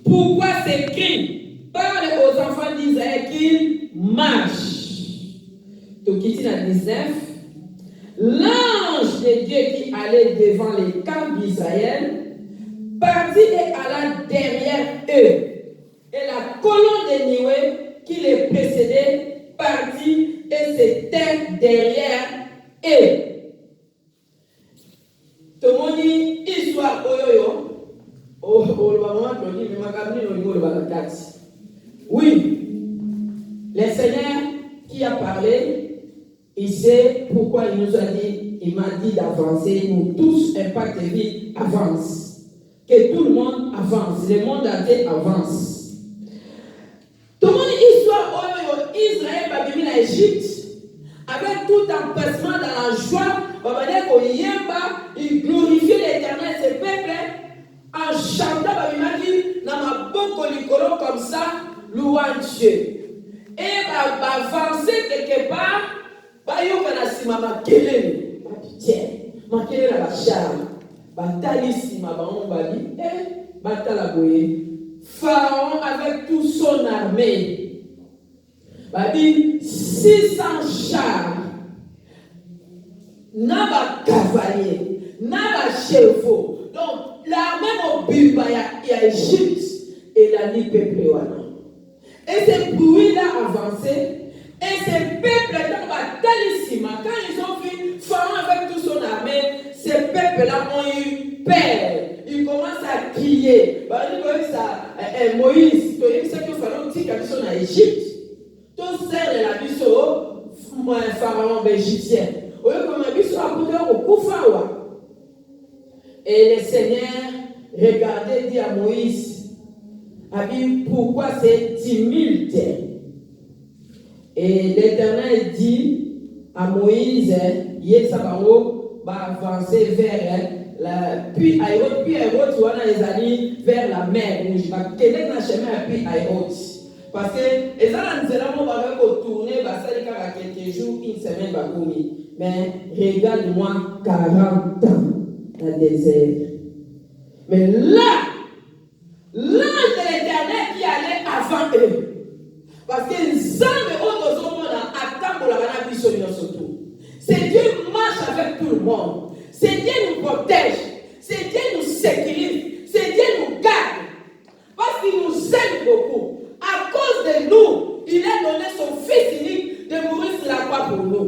Pourquoi c'est écrit? Parle aux enfants d'Israël qu'ils marchent. Donc, ici, dans 19, l'ange de Dieu qui allait devant les camps d'Israël partit et alla derrière eux. Et la colonne de Nioué qui les précédait partit et s'était derrière eux. Tout le monde dit histoire oyoyo. Oui, le Seigneur qui a parlé, il sait pourquoi il nous a dit, il m'a dit d'avancer. Nous tous, impact de vie, avance. Que tout le monde avance, le monde entier avance. Tout le monde histoire Israël va venir en Égypte avec tout empressement dans la joie, il glorifiait l'Éternel, ses peuples, en chantant, il dit, dans ma boucle licolo comme ça, louant Dieu. Et va avancer quelque part, va y avoir un ma kelele, ma kelele la charme, batali sima ba on va dire, batala boye. Pharaon avec toute son armée, va dire 600 chars, n'a pas cavalier, n'a pas chevaux. Donc l'armée mobile il y a Égypte et la nuit peuple. Et ces bruits-là avancé. Et ces peuples-là, quand ils ont vu Pharaon avec toute son armée, ces peuples-là ont eu peur. Ils commencent à crier. Moïse, tu sais que Pharaon dit qu'il y a Égypte. Tout sert de la vie Pharaon égyptien. Et le Seigneur regardait, dit à Moïse, pourquoi c'est tumulte? Et l'Éternel dit à Moïse, Yetsabaro va avancer vers puis Aïrot, tu vois, les amis, vers la mer. Je vais aller dans le chemin, puis Aïrot. Parce que les gens vont tourner, quelques jours, une semaine, mais regarde-moi 40 ans dans le désert. Mais là, l'ange de l'Éternel qui allait avant eux. Parce que les hommes c'est Dieu marche avec tout le monde. C'est Dieu nous protège. C'est Dieu nous sécurise. C'est Dieu nous garde. Parce qu'il nous aime beaucoup. À cause de nous, il a donné son Fils unique de mourir sur la croix pour nous.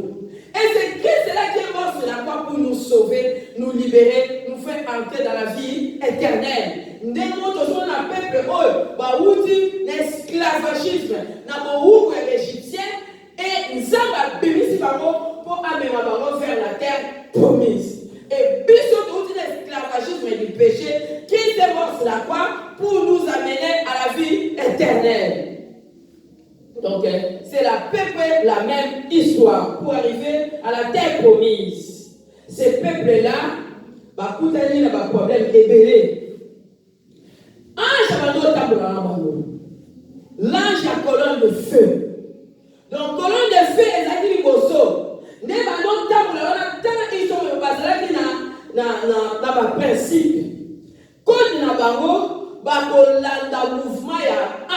Et c'est Christ-là qui est mort sur la croix pour nous sauver, nous libérer, nous faire entrer dans la vie éternelle. Nous avons un peuple l'esclavagisme, nous égyptien, et nous avons béni pour amener vers la terre promise. Et puis surtout l'esclavagisme et du péché qui est mort sur la croix pour nous amener à la vie éternelle. Donc, c'est la même histoire pour arriver à la terre promise. Ces peuples-là, il y a un problème ébélé. L'ange a colonne de feu. Donc, colonne de feu, ils ont dit ils sont basés dans le principe. Quand ils ont mouvement, il y a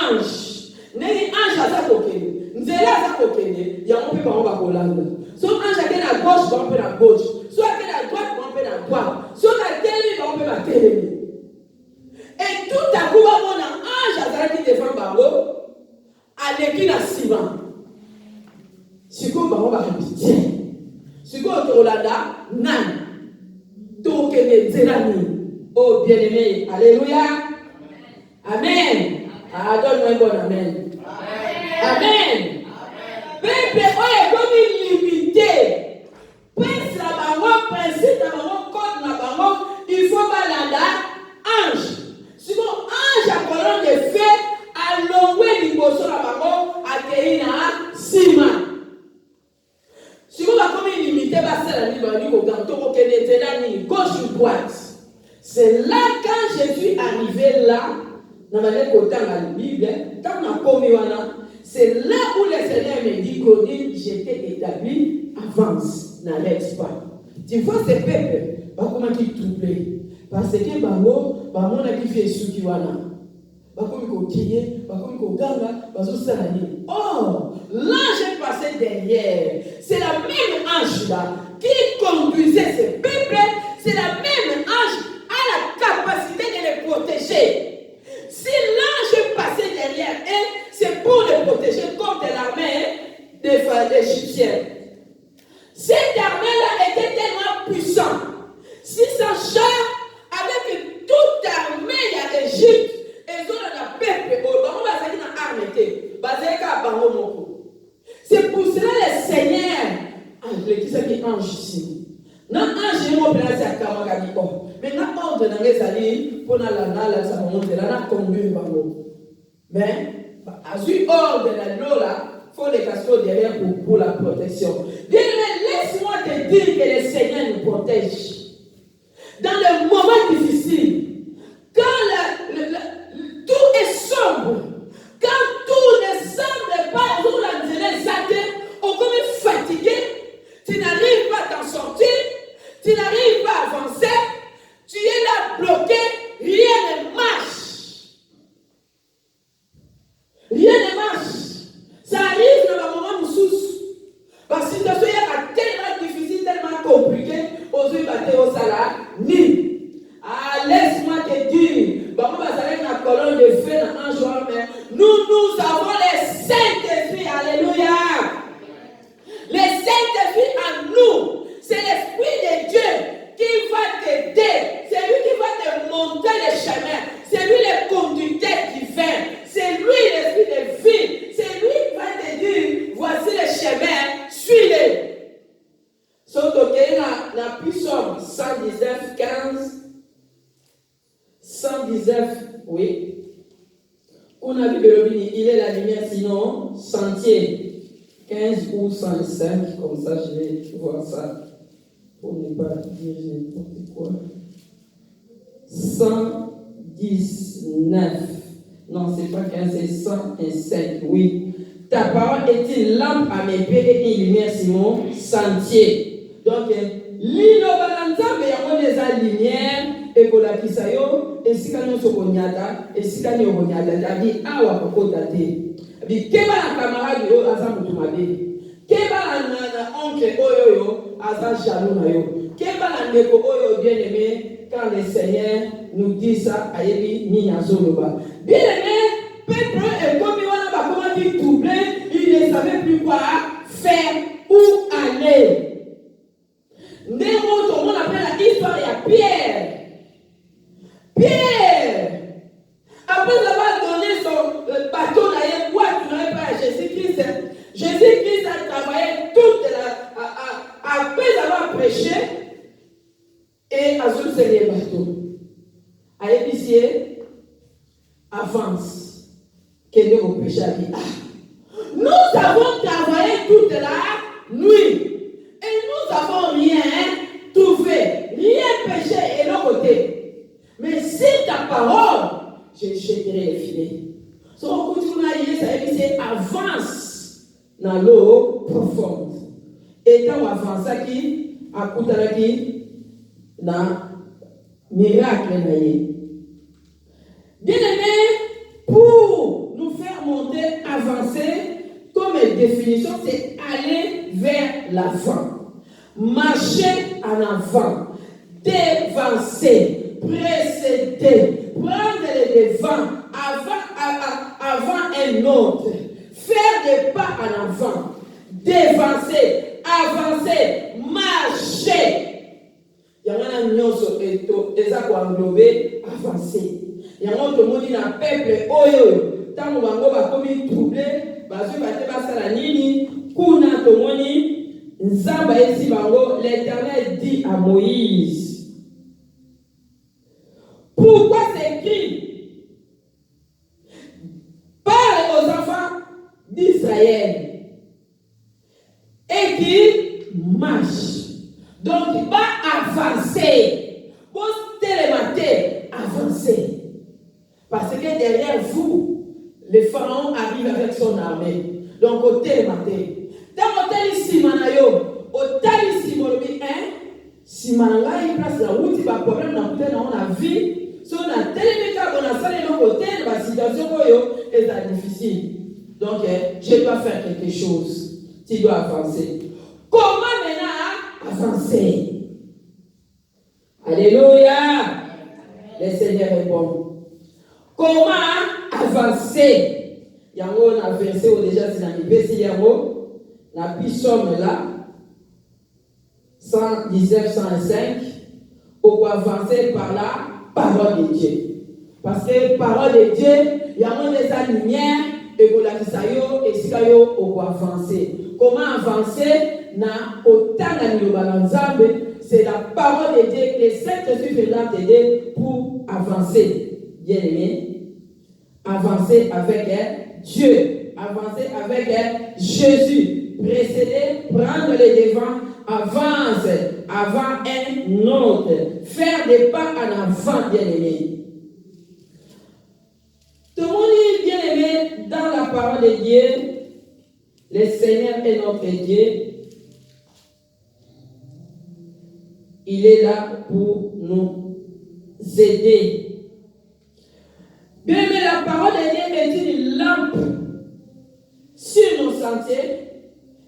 ange. Neni ange aza kokende nzela aza kokende yango mpe bango bakolanda so ange ake na gauche bango mpe na gauche so ake na droite bango mpe na droite so batelemi bango mpe batelemi et tout à coup bamona ange azalaki devant bango aleki na nsima sikoyo bango bakapitien sikoyo tokolanda nani tokende nzela nini oh bien-aimé alléluia amen. Donne-moi un bon amen. Amen. Peuple, est comme limité. Prince la bango, principe la bango, code la bango, il faut balanda ange. Sinon, ange à colonne de feu, à l'ongwe liboso la bango, à teina sima. Sinon, la comme limité, la libani, au ganto, au kenetela, gauche ou droite. C'est là quand je suis arrivé là. Dans la Bible, c'est là où le Seigneur me dit que j'étais établi, avance, n'arrête pas. Tu vois ces peuples, comment ils troublent. Parce que Bango a qui fait ce qui va là. crier, oh, l'ange est passé derrière. C'est la même ange là qui conduisait ce peuple. C'est la même ange a la capacité de les protéger. Si l'ange est passé derrière elle, c'est pour les protéger contre l'armée des Égyptiens. Cette armée-là était tellement puissante. 600 chars avec toute l'armée d'Égypte. Et ont la peuple, c'est pour cela le Seigneur, je dis ça qui est ange ici. Non, ange est mon place à Kamagadi. Mais n'a ordre dans les alliés pour la ça va monter là, n'a conduit par l'eau. Mais, à ce ordre de l'eau là, il faut des casseaux derrière pour la protection. Bien, laisse-moi te dire que le Seigneur nous protège. Dans les moments difficiles, quand tout est sombre, quand tout ne semble pas, vous l'entendez, on comme fatigué, tu n'arrives pas à t'en sortir, tu n'arrives pas à avancer, tu es là bloqué, rien ne marche. Rien ne marche. Ça arrive dans le moment où nous souffrons. Parce que la situation est tellement difficile, tellement compliquée, aux yeux battus au salaire, ni. Ah, laisse-moi te dire, la colonne de feu dans un jour, mais nous avons les Saint-Esprit, alléluia. Les Saint-Esprit en nous, c'est l'Esprit de Dieu qui va t'aider, c'est lui qui va te montrer le chemin, c'est lui le conducteur divin, c'est lui l'Esprit de vie, c'est lui qui va te dire, voici le chemin, suis-le. Surtout que la puissance 119, 15, 119, oui. On a vu que il est la lumière, sinon sentier 15 ou 105, comme ça je vais voir ça pour ne pas dire n'importe quoi. 119, non c'est pas 15, c'est 105, oui. Ta parole est une lampe à mes pieds et une lumière sur mon sentier. Donc, l'inobalanza, mais il y a des lumière. Et pour la kisayo, et si nous sommes et si nous sommes dit awa kokota te. Bi keba la camarade yo aza mutumabe. Keba la oncle oyo aza jaloux na yo. Keba la ndeko oyo bien aimé quand le Seigneur nous dit ça ayebi ni yazoloba. Bien aimé, peuple est comme on a comment dire doublé, il ne savait plus quoi faire où aller. Némo tout le monde appelle l'histoire de Pierre. Pierre, après avoir donné son bâton à pas à Jésus-Christ, Jésus-Christ a travaillé toute après avoir prêché et à ce seigneur bâton. À épicier, avance. Quel est mon péché à vie? Nous avons travaillé toute la nuit et nous n'avons rien trouvé, rien péché et l'autre côté. Mais si ta parole, je jetterai les filets. Si on continue à y aller, ça avance dans l'eau profonde. Et quand on avance qui, à côté de qui, dans miracle. Bien aimé, pour nous faire monter, avancer, comme définition, c'est aller vers l'avant. Marcher en avant. Dévancer. Précéder, prendre les devants avant un autre, faire des pas en avant, dévancer, avancer, marcher. Il y a un nyonso et ça quoi englober, avancer. Il y a un autre mot dit dans le peuple, oyo, tant qu'on va comme troublé, parce que va la nini, kuna tomoni, nzamba esi bango, l'Éternel dit à Moïse. Pourquoi c'est écrit? Parle aux enfants d'Israël et qui marchent. Donc, il va avancer. Pour télémater, avancer. Parce que derrière vous, le pharaon arrive avec son armée. Donc, au télémater. Dans le télésimanayo, au télésimolobi, si malanga il place la route, il va problème dans on a vu. Si on a tellement on a ça, la situation est difficile. Donc, je dois faire quelque chose. Tu dois avancer. Comment maintenant avancer? Alléluia. Le Seigneur est bon. Comment avancer? Il y a un verset où déjà c'est dans le verset la psaume là 119, 105 où avancer par la parole de Dieu. Parce que parole de Dieu, il y a des lumière et pour la kisayo et sikayo où avancer. Comment avancer? Na autant de c'est la parole de Dieu. Les Saint-Esprit va t'aider pour avancer. Bien aimé, avancer avec Dieu, avancer avec Jésus, précéder, prendre les devants, avance avant un autre, faire des pas en avant, bien aimé. Tout le monde est bien aimé dans la parole de Dieu. Le Seigneur est notre Dieu. Il est là pour nous aider. Bien aimé, la parole de Dieu est une lampe sur nos sentiers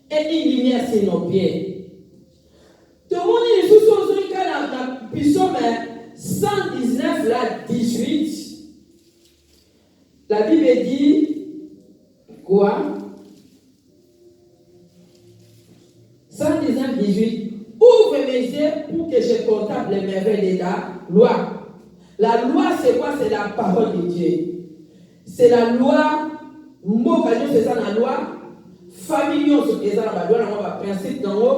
et une lumière sur nos pieds. Tout le monde est sous la psaume 119, là, 18. La Bible dit quoi? 119, 18. Ouvre mes yeux pour que je contemple les merveilles de ta loi. La loi, c'est quoi? C'est la parole de Dieu. C'est la loi. Mokanyo, c'est ça la loi. Famille, c'est ça la loi. Le principe dans l'eau.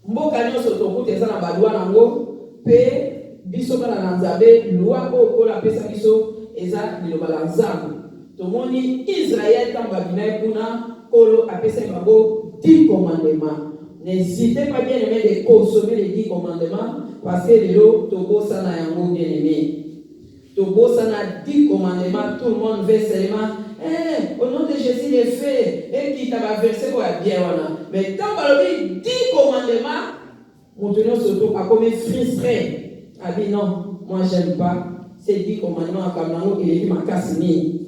Mokanyo, c'est ça la loi dans l'eau. Pe, biso ka na nzabe, loi ko la pesa biso, eza liloba la nzambe. Tomoni Israël tamba bina kuna kolo apesa babo 10 commandements. N'hésitez pas bien aimé de consommer les 10 commandements parce que les autres, Togo sana yango bien aimé. Togo sana 10 commandements, tout le monde veut seulement, au nom de Jésus les fait, et qui t'a versé pour la bien. Mais quand on dit 10 commandements, mon tenant surtout a comme frustré. A dit non, moi j'aime pas ces 10 commandements à Kamlango et les dit ma casse-mine.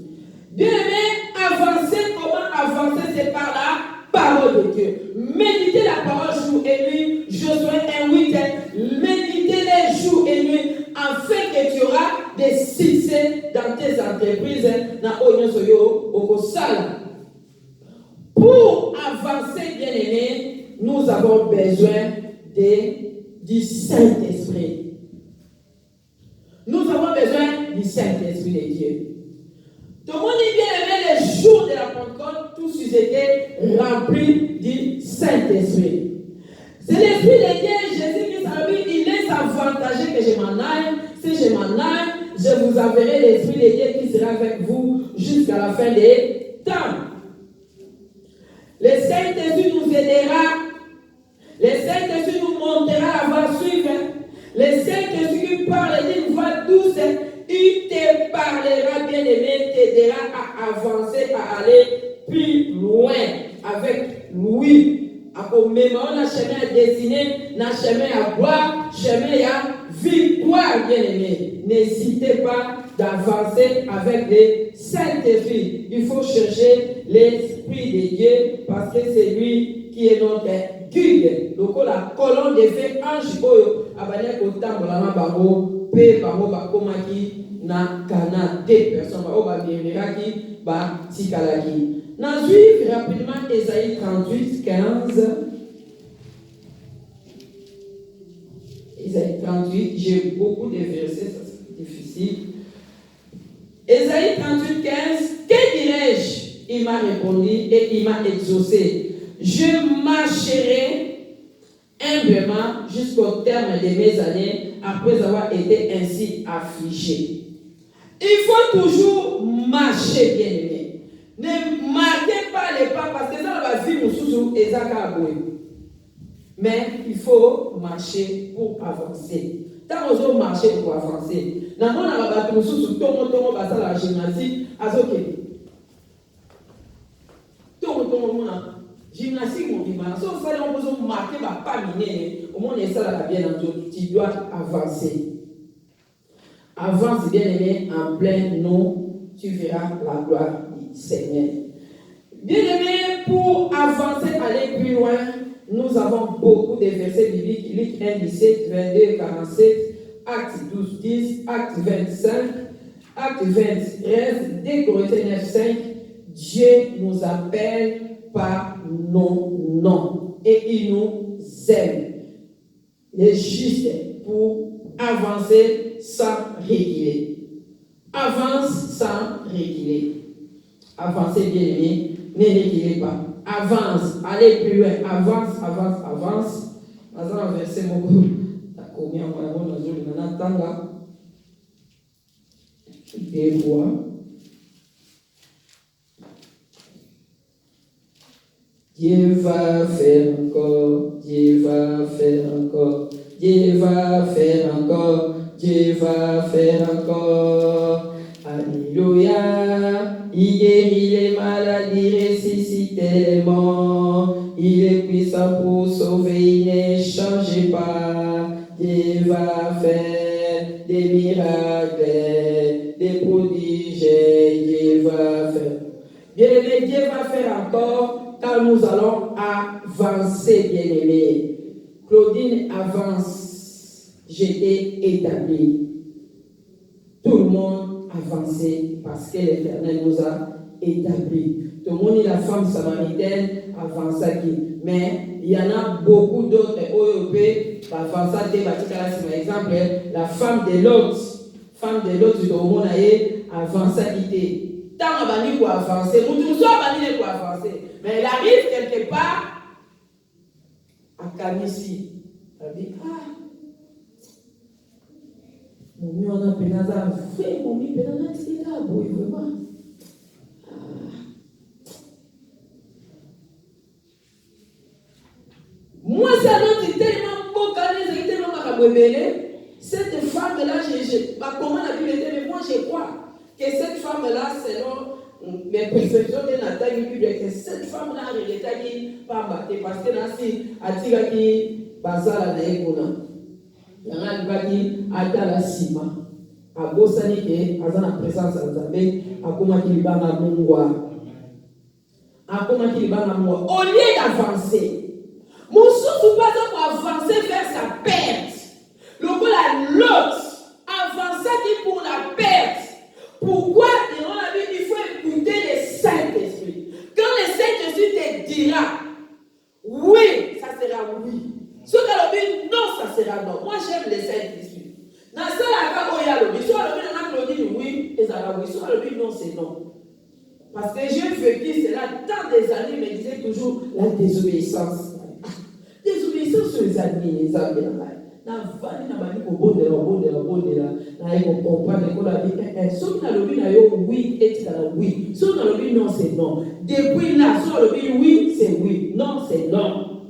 Bien aimé, avancer, comment avancer, c'est par là. Parole de Dieu. Méditez la parole jour et nuit. Josué 1:8. Méditez les jours et nuit afin que tu auras des succès dans tes entreprises. Pour avancer, bien aimé, nous avons besoin du Saint-Esprit. Nous avons besoin du Saint-Esprit de Dieu. Tout le monde est bien aimé les jours de la Pentecôte, tous ils étaient remplis du Saint-Esprit. C'est l'Esprit de Dieu, Jésus-Christ a dit, il est avantagé que je m'en aille. Si je m'en aille, je vous enverrai l'Esprit de Dieu qui sera avec vous jusqu'à la fin des temps. Le Saint-Esprit nous aidera. Le Saint-Esprit nous montrera la voie suivre. Le Saint-Esprit qui parle d'une voix douce. Il te parlera, bien aimé, t'aidera à avancer, à aller plus loin avec lui. À même on a chemin à dessiner, on a chemin à boire, chemin à victoire, bien aimé. N'hésitez pas d'avancer avec le Saint-Esprit. Il faut chercher l'Esprit de Dieu parce que c'est lui qui est notre guide. Donc la colonne de feu ange oyo abanya kotambola na bango pe bango bakomaki na kana deux personnes ba oba bienveraki ba tikalaki. Na suivre rapidement Ésaïe 38, 15. Ésaïe 38, j'ai beaucoup de versets, ça c'est difficile. Ésaïe 38, 15, que dirais-je? Il m'a répondu et il m'a exaucé. Je marcherai humblement jusqu'au terme de mes années après avoir été ainsi affligé. Il faut toujours marcher, bien aimé. Ne marquez pas les pas parce que ça va vivre sous Ezakaboué. Mais il faut marcher pour avancer. Tant qu'on marcher pour avancer. Dans mon abattu sous tout le monde va à la gymnastique, azoké. Tout le monde gymnastique mon dimanche. Sauf ça on peut marquer pas miner. Au moins ça là bien entendu. Tu dois avancer. Avance, bien-aimé, en plein nom, tu verras la gloire du Seigneur. Bien-aimé, pour avancer, aller plus loin, nous avons beaucoup de versets bibliques. Luc 1, 17, 22, 47, Actes 12, 10, Actes 25, Actes 20, 13, 2 Corinthiens 9, 5. Dieu nous appelle par nos noms et il nous aime. Les justes pour avancer sans reculer. Avance sans reculer. Avancez bien aimé, ne reculez pas. Avance, allez plus loin. Avance, avance, avance. Dans un verset, mon combien des voix. Dieu va faire encore, Dieu va faire encore, Dieu va faire encore, Dieu va faire encore. Alléluia. Il guérit les maladies, ressuscite les morts. Il est puissant pour sauver, il ne change pas. Dieu va faire des miracles, des prodiges, Dieu va faire. Bien-aimé, Dieu va faire encore, car nous allons avancer, bien-aimé. Claudine avance, j'étais établi. Tout le monde avançait parce que l'Éternel nous a établis. Tout le monde, la femme samaritaine avance qui. Mais il y en a beaucoup d'autres Européens qui avancent. Par exemple, la femme de l'autre. Femme de l'autre, tout le monde avance qui. Tant qu'on pour avancer, nous sommes pour avancer. Mais elle arrive quelque part à Kamissi. Elle dit, mon mieux on a pénal fait, mon mieux pénal c'est là, oui, vraiment. Moi, ça n'a été tellement beau, c'est tellement macabrebélé. Cette femme-là, comment la Bible était, mais moi je crois que cette femme-là, selon mes perceptions de Nathalie Bible, que cette femme-là, elle était pas battue parce que Nancy a tiré qui bazar à l'école. Il y en a qui a été à la cima. À Bosanike, à la présence de Zambé, à comment il va à Mungwa. À comment il va à Mungwa. Au lieu d'avancer, mon sous pas pour avancer vers sa perte. L'autre avancer qui pour la perte. Pourquoi il faut écouter le Saint-Esprit. Quand le Saint-Esprit te dira oui, ça sera oui. Ce qu'elle dit non, ça sera non. Moi j'aime le Saint-Esprit. Dans ce cas où il y a le oui, soit le dit oui, et ça va oui, soit le dit non, c'est non. Parce que j'ai vécu cela tant des années, mais disait toujours la désobéissance. Désobéissance sur les amis, les amis là. Na vani na bani ko bondela na eko comprendre ko la vie so na lobi na yo oui et ça oui so na lobi non c'est non depuis là so lobi oui c'est oui non c'est non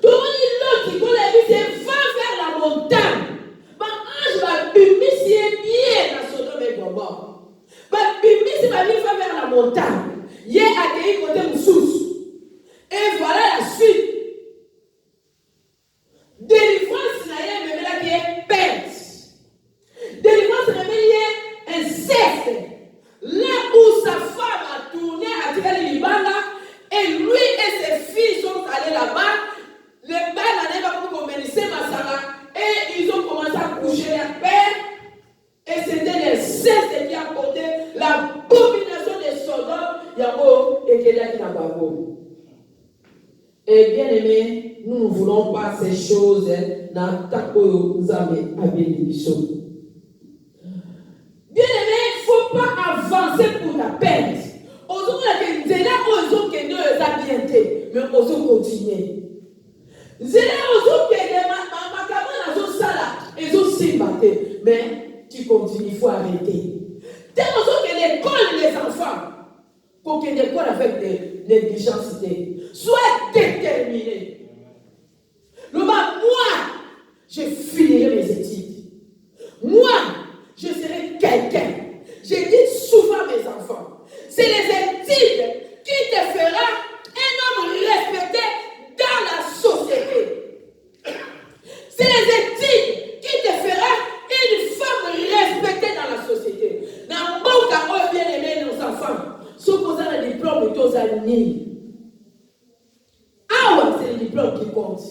tout l'autre qui la vie c'est va vers la montagne ba ange va bimiser bien na Sodome et Gomorrhe ba bimiser va vers la montagne y a accueilli côté Moussous et voilà la suite. Délivrance n'a rien qui est perte. Délivrance n'a rien inceste. Là où sa femme a tourné à tirer l'Ibana et lui et ses filles sont allés là-bas, les balles n'avaient pas pu commencer Massara et ils ont commencé à coucher leur père et c'était l'inceste qui a porté l'abomination des soldats Yamo et Kélia Kinababo. Et bien aimé, nous ne voulons pas ces choses dans ta nous avez abélition. Bien aimé, il ne faut pas avancer pour ta perte. Aujourd'hui, c'est là où ils ont que Dieu les a bien été, mais ils ont continué. C'est là où ils ont que ils ont s'y battu, mais tu continues, il faut arrêter. Tellement que l'école des enfants, pour que l'école avec des négligences, sois déterminé. Moi, je finirai mes études. Moi, je serai quelqu'un. Je dis souvent à mes enfants, c'est les études qui te fera un homme respecté dans la société. C'est les études qui te fera une femme amis. Ah, c'est le diplôme qui compte.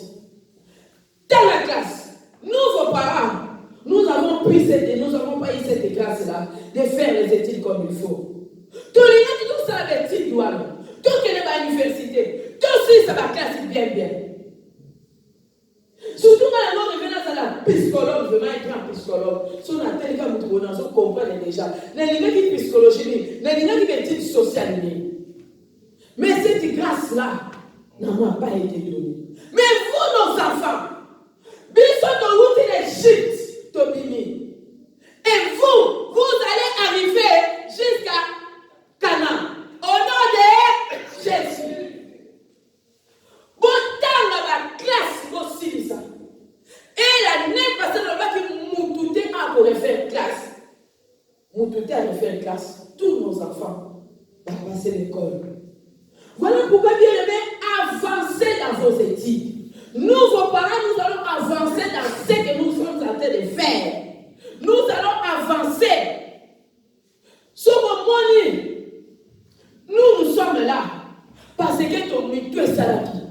Dans la classe, nous, vos parents, nous n'avons pas eu cette grâce-là de faire les études comme il faut. Tous les gens qui ont ça l'étude, tout qui est à l'université, tout aussi ça va classe bien. Surtout quand on revient à la psychologue, vraiment un grand psychologue. Si on a tel cas, on comprend déjà. Les gens qui psychologie, les gens qui études sociales. Mais cette grâce-là n'a pas été donnée. Mais vous, nos enfants, ils sont dans route d'Égypte, Tobimi. Et vous allez arriver jusqu'à Canaan. Au nom de Jésus. Bon temps dans la classe aussi ça. Et la n'est pas seulement qui Moutouté a pour faire classe. Moutouté a fait classe. Tous nos enfants vont passer l'école. Voilà pourquoi, bien aimé, avancez dans vos études. Nous, vos parents, nous allons avancer dans ce que nous sommes en train de faire. Nous allons avancer. Sur mon monnaie, nous sommes là. Parce que ton mythe est salaki.